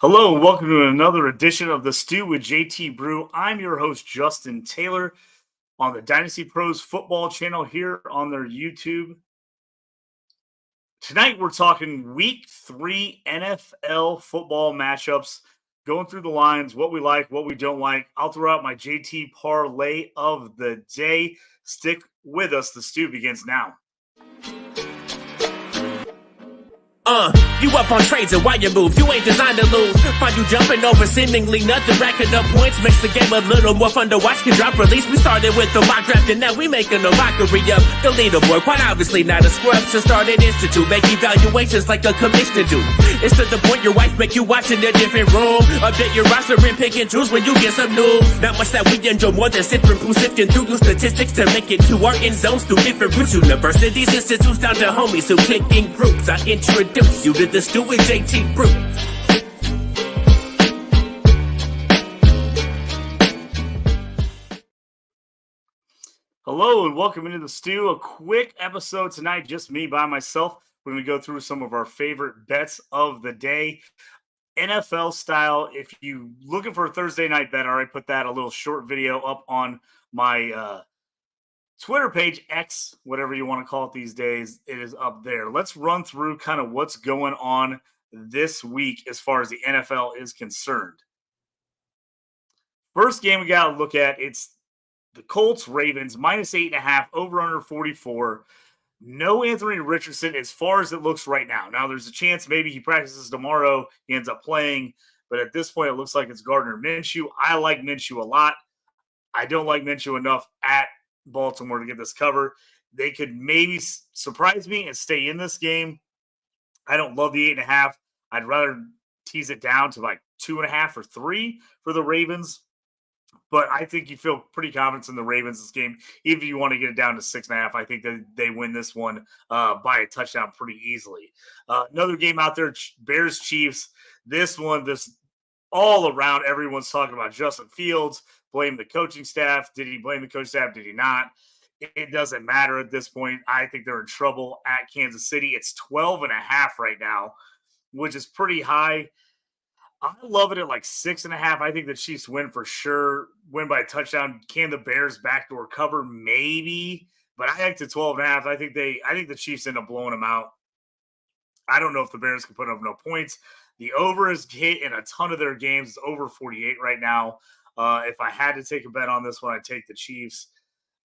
Hello, welcome to another edition of The Stew with JT Brew. I'm your host, Justin Taylor, on the Dynasty Pros football channel here on their YouTube. Tonight, we're talking week 3 NFL football matchups, going through the lines, what we like, what we don't like. I'll throw out my JT parlay of the day. Stick with us. The Stew begins now. You up on trades and why you move? You ain't designed to lose. Find you jumping over seemingly nothing, racking up points makes the game a little more fun to watch. Can drop release. We started with the mock draft and now we making a mockery of the leaderboard. Quite obviously not a scrub, so start an institute. Make evaluations like a commissioner do. It's to the point your wife make you watch in a different room. Update your roster and pick and choose when you get some news. Not much that we enjoy more than sifting through your statistics to make it to our end zones through different routes. Universities, institutes, down to homies who click in groups. I introduce you to the Stew with JT Brew. Hello and welcome into the Stew. A quick episode tonight, just me by myself. We're going to go through some of our favorite bets of the day, NFL style. If you're looking for a Thursday night bet, I already put that a little short video up on my Twitter page, X, whatever you want to call it these days. It is up there. Let's run through kind of what's going on this week as far as the NFL is concerned. First game we got to look at, it's the Colts-Ravens, -8.5, over-under 44. No Anthony Richardson as far as it looks right now. Now, there's a chance maybe he practices tomorrow, he ends up playing, but at this point, it looks like it's Gardner Minshew. I like Minshew a lot. I don't like Minshew enough at Baltimore to get this cover. They could maybe surprise me and stay in this game. I don't love the 8.5. I'd rather tease it down to like 2.5 or 3 for the Ravens. But I think you feel pretty confident in the Ravens this game. Even if you want to get it down to 6.5, I think that they win this one by a touchdown pretty easily. Another game out there, Bears-Chiefs. This all around, everyone's talking about Justin Fields. Blame the coaching staff. Did he blame the coaching staff? Did he not? It doesn't matter at this point. I think they're in trouble at Kansas City. It's 12.5 right now, which is pretty high. I love it at like 6.5. I think the Chiefs win for sure. Win by a touchdown. Can the Bears backdoor cover? Maybe. But I like the 12.5. I think the Chiefs end up blowing them out. I don't know if the Bears can put up no points. The over is hit in a ton of their games. It's over 48 right now. If I had to take a bet on this one, I'd take the Chiefs.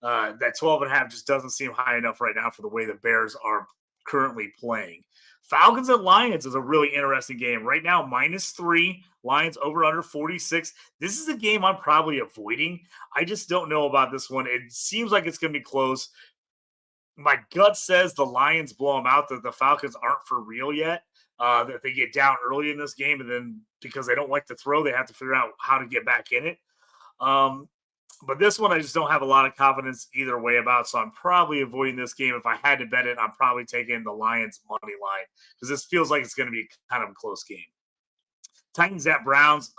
That 12.5 just doesn't seem high enough right now for the way the Bears are currently playing. Falcons and Lions is a really interesting game. Right now, -3. Lions over under 46. This is a game I'm probably avoiding. I just don't know about this one. It seems like it's going to be close. My gut says the Lions blow them out, that the Falcons aren't for real yet, that they get down early in this game, and then because they don't like to throw, they have to figure out how to get back in it. But this one, I just don't have a lot of confidence either way about, so I'm probably avoiding this game. If I had to bet it, I'm probably taking the Lions money line because this feels like it's going to be kind of a close game. Titans at Browns,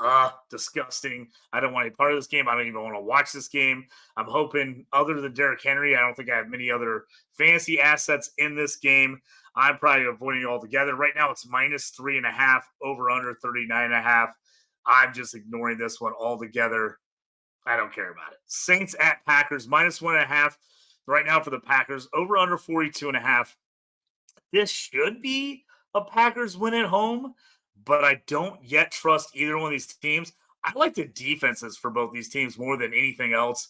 disgusting. I don't want any part of this game. I don't even want to watch this game. I'm hoping, other than Derrick Henry, I don't think I have many other fantasy assets in this game. I'm probably avoiding it altogether. Right now, it's -3.5, over under 39.5. I'm just ignoring this one altogether. I don't care about it. Saints at Packers, -1.5 right now for the Packers, over under 42.5. This should be a Packers win at home, but I don't yet trust either one of these teams. I like the defenses for both these teams more than anything else.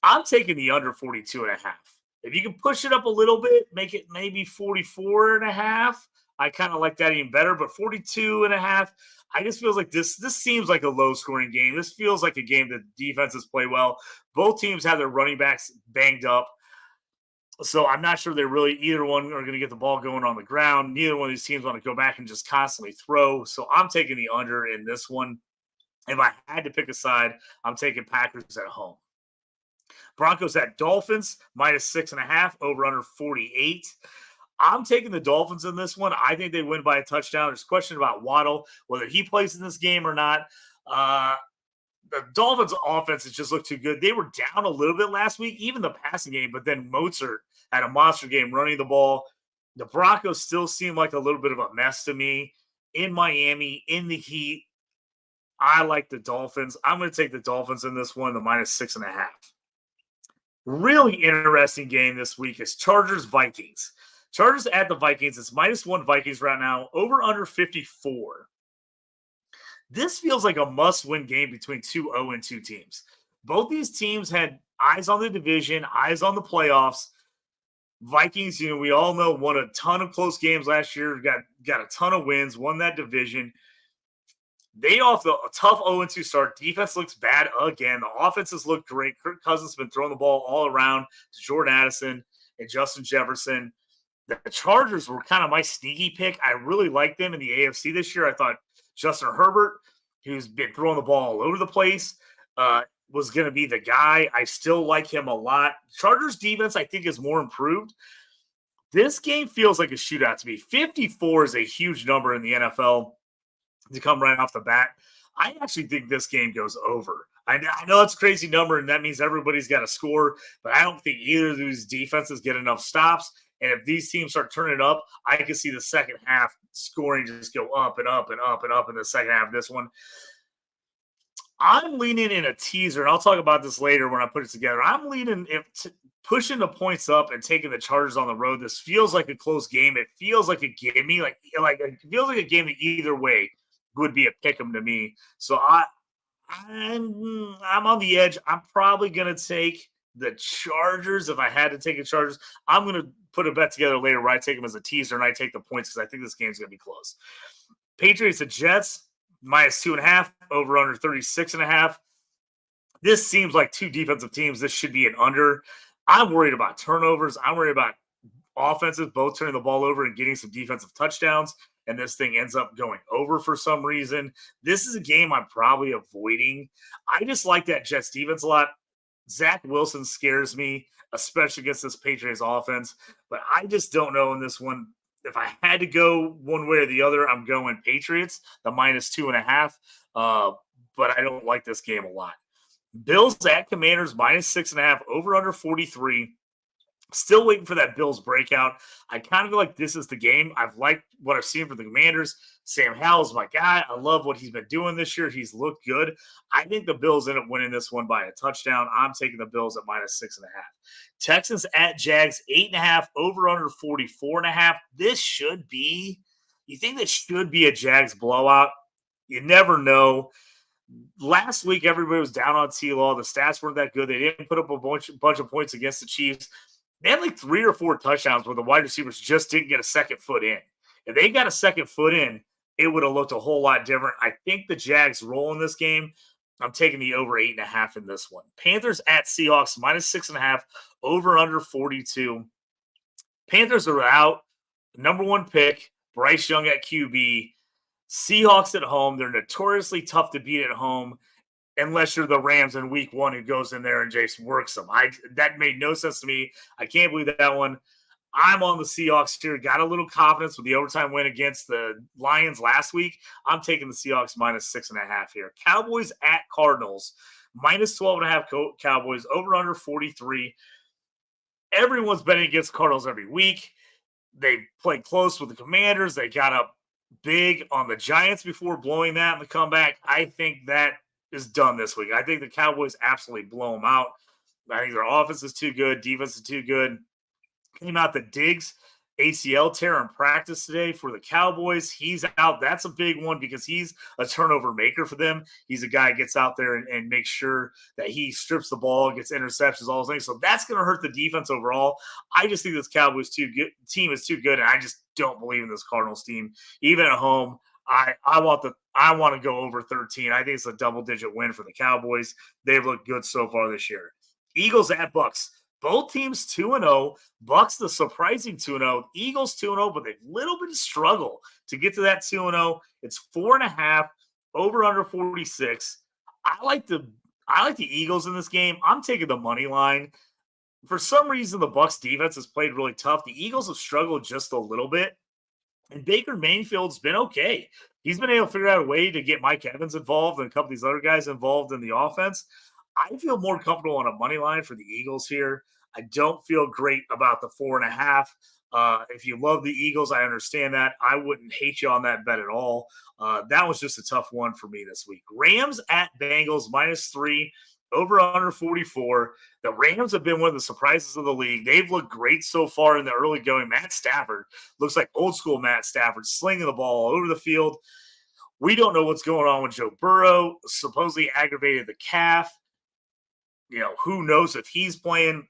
I'm taking the under 42.5. If you can push it up a little bit, make it maybe 44.5, I kind of like that even better, but 42.5, I just feels like this seems like a low-scoring game. This feels like a game that defenses play well. Both teams have their running backs banged up, so I'm not sure they're really either one are going to get the ball going on the ground. Neither one of these teams want to go back and just constantly throw, so I'm taking the under in this one. If I had to pick a side, I'm taking Packers at home. Broncos at Dolphins, -6.5, over under 48. I'm taking the Dolphins in this one. I think they win by a touchdown. There's a question about Waddle, whether he plays in this game or not. The Dolphins' offense has just looked too good. They were down a little bit last week, even the passing game, but then Mozart had a monster game running the ball. The Broncos still seem like a little bit of a mess to me. in Miami, in the heat. I like the Dolphins. I'm going to take the Dolphins in this one, the -6.5. Really interesting game this week is Chargers Vikings. Chargers at the Vikings. It's -1 Vikings right now, over under 54. This feels like a must-win game between two 0-2 teams. Both these teams had eyes on the division, eyes on the playoffs. Vikings, we all know, won a ton of close games last year, got a ton of wins, won that division. They off the tough 0-2 start. Defense looks bad again. The offenses look great. Kirk Cousins has been throwing the ball all around to Jordan Addison and Justin Jefferson. The Chargers were kind of my sneaky pick. I really liked them in the AFC this year. I thought Justin Herbert, who's been throwing the ball all over the place, was going to be the guy. I still like him a lot. Chargers defense, I think, is more improved. This game feels like a shootout to me. 54 is a huge number in the NFL to come right off the bat. I actually think this game goes over. I know it's a crazy number, and that means everybody's got to score, but I don't think either of these defenses get enough stops. And if these teams start turning up, I can see the second half scoring just go up and up and up and up in the second half of this one. I'm leaning in a teaser, and I'll talk about this later when I put it together. I'm leaning pushing the points up and taking the Chargers on the road. This feels like a close game. It feels like a gimme. Like it feels like a game that either way would be a pick 'em to me. So I'm on the edge. I'm probably going to take the Chargers if I had to take the Chargers. I'm going to put a bet together later where I take them as a teaser and I take the points because I think this game's going to be close. Patriots and Jets, -2.5, over under 36.5. This seems like two defensive teams. This should be an under. I'm worried about turnovers. I'm worried about offenses both turning the ball over and getting some defensive touchdowns, and this thing ends up going over for some reason. This is a game I'm probably avoiding. I just like that Jets defense a lot. Zach Wilson scares me, especially against this Patriots offense, but I just don't know in this one. If I had to go one way or the other, I'm going Patriots, the -2.5. But I don't like this game a lot. Bills at Commanders, -6.5, over under 43. Still waiting for that Bills breakout. I kind of feel like this is the game. I've liked what I've seen from the Commanders. Sam Howell's my guy. I love what he's been doing this year. He's looked good. I think the Bills end up winning this one by a touchdown. I'm taking the Bills at -6.5. Texans at Jags, 8.5, over under 44.5. This should be, you think this should be a Jags blowout? You never know. Last week, everybody was down on T-Law. The stats weren't that good. They didn't put up a bunch of points against the Chiefs. They had like 3 or 4 touchdowns where the wide receivers just didn't get a second foot in. If they got a second foot in, it would have looked a whole lot different. I think the Jags roll in this game. I'm taking the over 8.5 in this one. Panthers at Seahawks, -6.5, over under 42. Panthers are out. Number 1 pick, Bryce Young at QB. Seahawks at home. They're notoriously tough to beat at home unless you're the Rams in week 1 who goes in there and just works them. That made no sense to me. I can't believe that one. I'm on the Seahawks here. Got a little confidence with the overtime win against the Lions last week. I'm taking the Seahawks -6.5 here. Cowboys at Cardinals, -12.5 Cowboys, over under 43. Everyone's betting against Cardinals every week. They played close with the Commanders. They got up big on the Giants before blowing that in the comeback. I think that is done this week. I think the Cowboys absolutely blow them out. I think their offense is too good. Defense is too good. Came out the Diggs ACL tear in practice today for the Cowboys. He's out. That's a big one because he's a turnover maker for them. He's a guy that gets out there and makes sure that he strips the ball, gets interceptions, all those things. So that's going to hurt the defense overall. I just think this Cowboys team is too good, and I just don't believe in this Cardinals team. Even at home, I want to go over 13. I think it's a double-digit win for the Cowboys. They've looked good so far this year. Eagles at Bucks. Both teams 2-0. Bucks the surprising 2-0. Eagles 2-0, but they've little bit of struggle to get to that 2-0. It's 4.5, over under 46. I like the Eagles in this game. I'm taking the money line. For some reason, the Bucks defense has played really tough. The Eagles have struggled just a little bit. And Baker Mayfield's been okay. He's been able to figure out a way to get Mike Evans involved and a couple of these other guys involved in the offense. I feel more comfortable on a money line for the Eagles here. I don't feel great about the 4.5. If you love the Eagles, I understand that. I wouldn't hate you on that bet at all. That was just a tough one for me this week. Rams at Bengals -3, over under 44. The Rams have been one of the surprises of the league. They've looked great so far in the early going. Matt Stafford looks like old school Matt Stafford, slinging the ball all over the field. We don't know what's going on with Joe Burrow, supposedly aggravated the calf. Who knows if he's playing.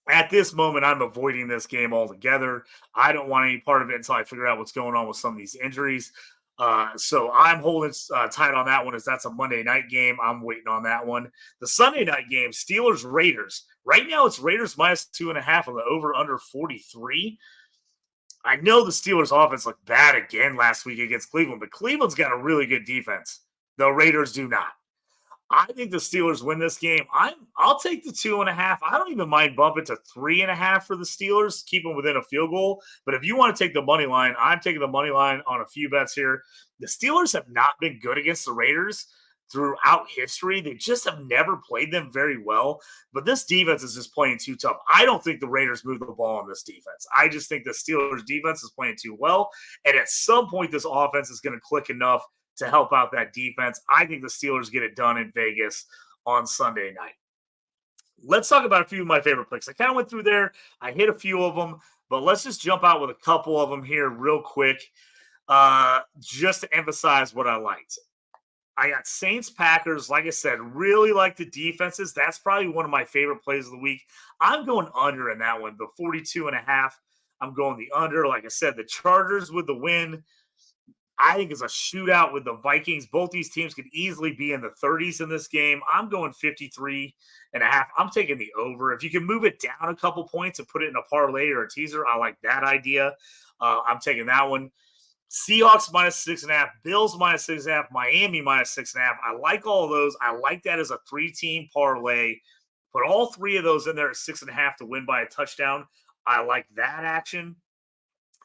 At this moment, I'm avoiding this game altogether. I don't want any part of it until I figure out what's going on with some of these injuries. So I'm holding tight on that one, as that's a Monday night game. I'm waiting on that one. The Sunday night game, Steelers-Raiders. Right now, it's Raiders -2.5 on the over-under 43. I know the Steelers' offense looked bad again last week against Cleveland, but Cleveland's got a really good defense. The Raiders do not. I think the Steelers win this game. I'll take the 2.5. I don't even mind bumping to 3.5 for the Steelers, keep them within a field goal. But if you want to take the money line, I'm taking the money line on a few bets here. The Steelers have not been good against the Raiders throughout history. They just have never played them very well. But this defense is just playing too tough. I don't think the Raiders move the ball on this defense. I just think the Steelers defense is playing too well. And at some point, this offense is going to click enough to help out that defense. I think the Steelers get it done in Vegas on Sunday night. Let's talk about a few of my favorite picks. I kind of went through there. I hit a few of them, but let's just jump out with a couple of them here real quick, just to emphasize what I liked. I got Saints-Packers. Like I said, really like the defenses. That's probably one of my favorite plays of the week. I'm going under in that one, the 42.5. I'm going the under. Like I said, the Chargers with the win. I think it's a shootout with the Vikings. Both these teams could easily be in the 30s in this game. I'm going 53.5. I'm taking the over. If you can move it down a couple points and put it in a parlay or a teaser, I like that idea. I'm taking that one. Seahawks -6.5, Bills -6.5, Miami -6.5. I like all of those. I like that as a 3-team parlay. Put all 3 of those in there at 6.5 to win by a touchdown. I like that action.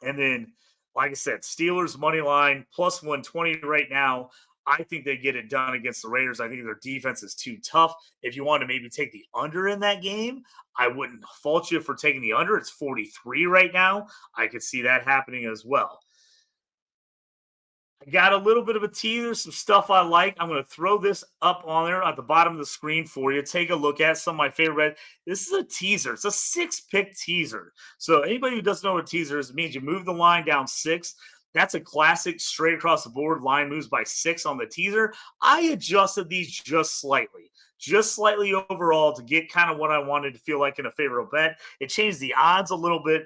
And then, like I said, Steelers money line +120 right now. I think they get it done against the Raiders. I think their defense is too tough. If you want to maybe take the under in that game, I wouldn't fault you for taking the under. It's 43 right now. I could see that happening as well. I got a little bit of a teaser, some stuff I like. I'm going to throw this up on there at the bottom of the screen for you. Take a look at some of my favorite. This is a teaser. It's a 6-pick teaser. So anybody who doesn't know what a teaser is, it means you move the line down 6. That's a classic straight across the board. Line moves by 6 on the teaser. I adjusted these just slightly overall to get kind of what I wanted to feel like in a favorable bet. It changed the odds a little bit,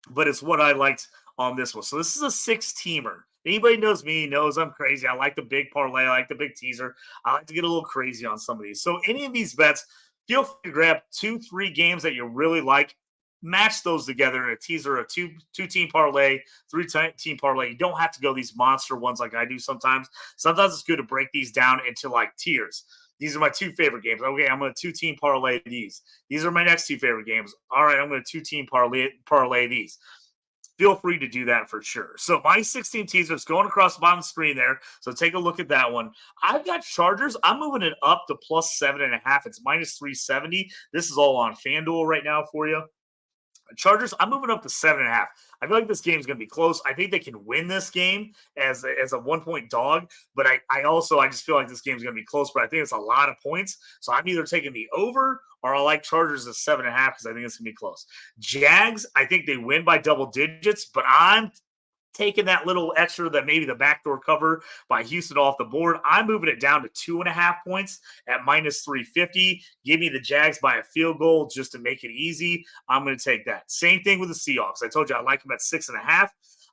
but it's what I liked on this one. So this is a 6-teamer. Anybody knows me knows I'm crazy. I like the big parlay. I like the big teaser. I like to get a little crazy on some of these. So any of these bets, feel free to grab 2-3 games that you really like, match those together in a teaser, a two-team parlay, 3-team parlay. You don't have to go these monster ones like I do sometimes. Sometimes it's good to break these down into like tiers. These are my 2 favorite games. Okay, I'm going to 2-team parlay these. These are my next 2 favorite games. All right, I'm going to 2-team parlay these. Feel free to do that for sure. So my 16 teaser is going across the bottom of the screen there. So take a look at that one. I've got Chargers. I'm moving it up to +7.5. It's -370. This is all on FanDuel right now for you. Chargers, I'm moving up to 7.5. I feel like this game is going to be close. I think they can win this game as a 1-point dog, but I just feel like this game is going to be close, but I think it's a lot of points. So I'm either taking the over or I like Chargers at 7.5 because I think it's going to be close. Jags, I think they win by double digits, but I'm taking that little extra that maybe the backdoor cover by Houston off the board. I'm moving it down to 2.5 points at -350. Give me the Jags by a field goal just to make it easy. I'm going to take that. Same thing with the Seahawks. I told you I like them at 6.5.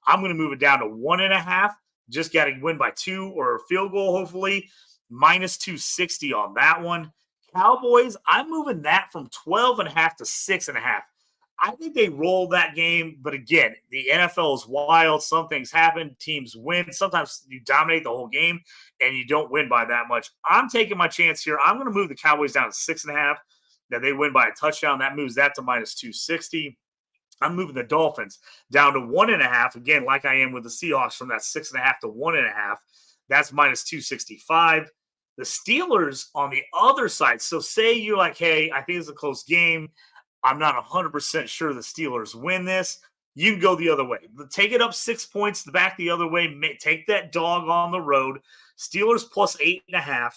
I'm going to move it down to 1.5. Just got to win by 2 or a field goal, hopefully. -260 on that one. Cowboys, I'm moving that from 12.5 to 6.5. I think they rolled that game, but again, the NFL is wild. Some things happen. Teams win. Sometimes you dominate the whole game, and you don't win by that much. I'm taking my chance here. I'm going to move the Cowboys down to 6.5. That they win by a touchdown. That moves that to -260. I'm moving the Dolphins down to 1.5. Again, like I am with the Seahawks, from that 6.5 to 1.5. That's -265. The Steelers on the other side. So say you're like, hey, I think it's a close game. I'm not 100% sure the Steelers win this. you can go the other way. Take it up 6 points back the other way. Take that dog on the road. Steelers plus 8.5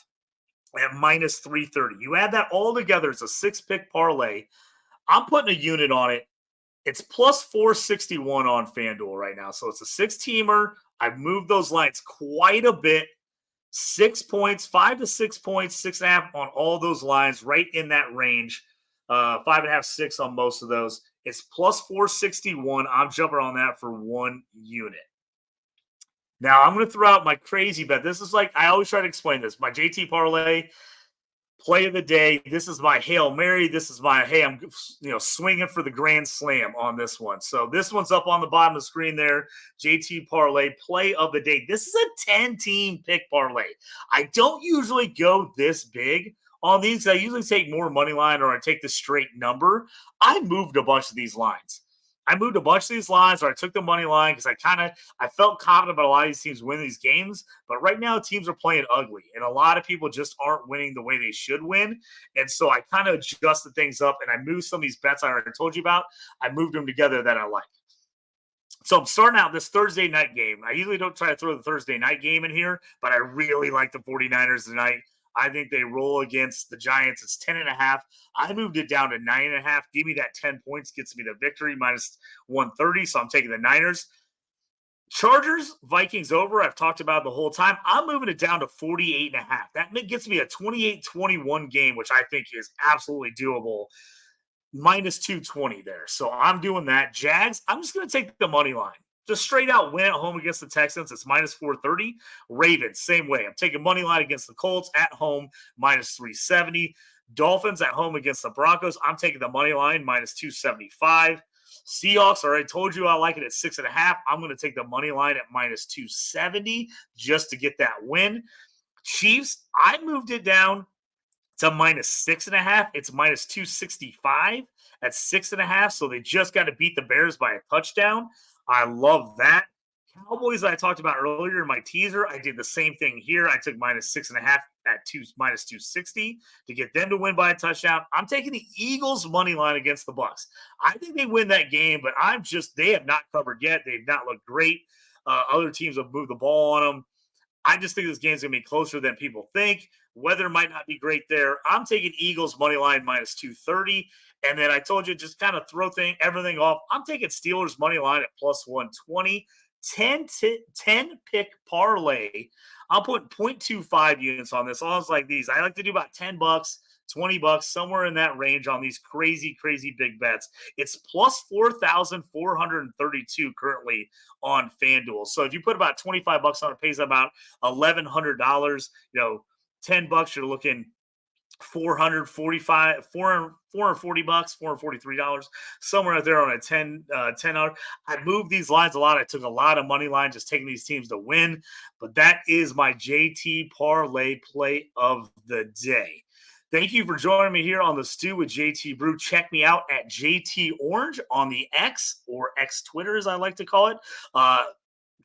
at minus 330. You add that all together, it's a 6-pick parlay. I'm putting a unit on it. It's plus 461 on FanDuel right now. So it's a 6-teamer. I've moved those lines quite a bit. 6 points, 5 to 6 points, 6.5 on all those lines, right in that range. 5.5, 6 on most of those. It's plus 461. I'm jumping on that for 1 unit. Now I'm going to throw out my crazy bet. This is like, I always try to explain this. My JT parlay play of the day. This is my Hail Mary. This is my, hey, I'm swinging for the grand slam on this one. So this one's up on the bottom of the screen there. JT parlay play of the day. This is a 10-team pick parlay. I don't usually go this big on these. I usually take more money line or I take the straight number. I moved a bunch of these lines. Or I took the money line because I felt confident about a lot of these teams winning these games. But right now, teams are playing ugly, and a lot of people just aren't winning the way they should win. And so I kind of adjusted things up, and I moved some of these bets I already told you about. I moved them together that I like. So I'm starting out this Thursday night game. I usually don't try to throw the Thursday night game in here, but I really like the 49ers tonight. I think they roll against the Giants. It's 10.5. I moved it down to 9.5. Give me that 10 points. Gets me the victory minus 130. So I'm taking the Niners. Chargers, Vikings over. I've talked about it the whole time. I'm moving it down to 48.5. That gets me a 28-21 game, which I think is absolutely doable. Minus 220 there. So I'm doing that. Jags, I'm just going to take the money line. Just straight out win at home against the Texans. It's minus 430. Ravens, same way. I'm taking money line against the Colts at home, minus 370. Dolphins at home against the Broncos. I'm taking the money line, minus 275. Seahawks, I already told you I like it at 6.5. I'm going to take the money line at minus 270 just to get that win. Chiefs, I moved it down to minus 6.5. It's minus 265 at 6.5. So they just got to beat the Bears by a touchdown. I love that. Cowboys that I talked about earlier in my teaser, I did the same thing here. I took minus 6.5 at minus 260 to get them to win by a touchdown. I'm taking the Eagles money line against the Bucs. I think they win that game, but they have not covered yet. They've not looked great. Other teams have moved the ball on them. I just think this game's going to be closer than people think. Weather might not be great there. I'm taking Eagles money line minus 230. And then I told you, just kind of throw everything off. I'm taking Steelers money line at plus 120. 10-pick parlay. I'm putting 0.25 units on this. All like these. I like to do about $10, $20, somewhere in that range on these crazy, crazy big bets. It's plus 4,432 currently on FanDuel. So if you put about $25 on it, pays about $1,100. $10, you're looking $440, $443, somewhere out there on a $10. I moved these lines a lot. I took a lot of money line just taking these teams to win. But that is my JT parlay play of the day. Thank you for joining me here on the Stew with JT Brew. Check me out at JT Orange on the X, or X Twitter as I like to call it.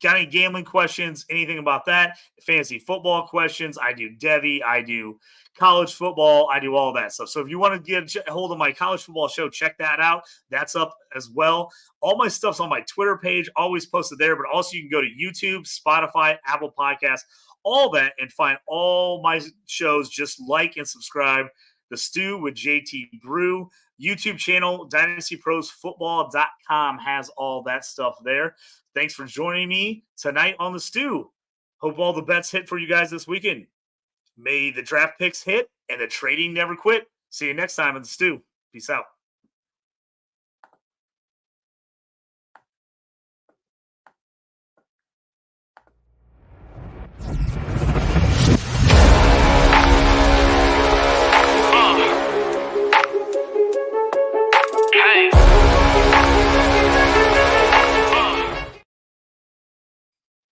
Got any gambling questions, anything about that? Fantasy football questions. I do Devy. I do college football. I do all that stuff. So if you want to get a hold of my college football show, check that out. That's up as well. All my stuff's on my Twitter page, always posted there. But also you can go to YouTube, Spotify, Apple Podcasts, all that, and find all my shows. Just like and subscribe. The Stew with JT Brew. YouTube channel, DynastyProsFootball.com has all that stuff there. Thanks for joining me tonight on the Stew. Hope all the bets hit for you guys this weekend. May the draft picks hit and the trading never quit. See you next time on the Stew. Peace out.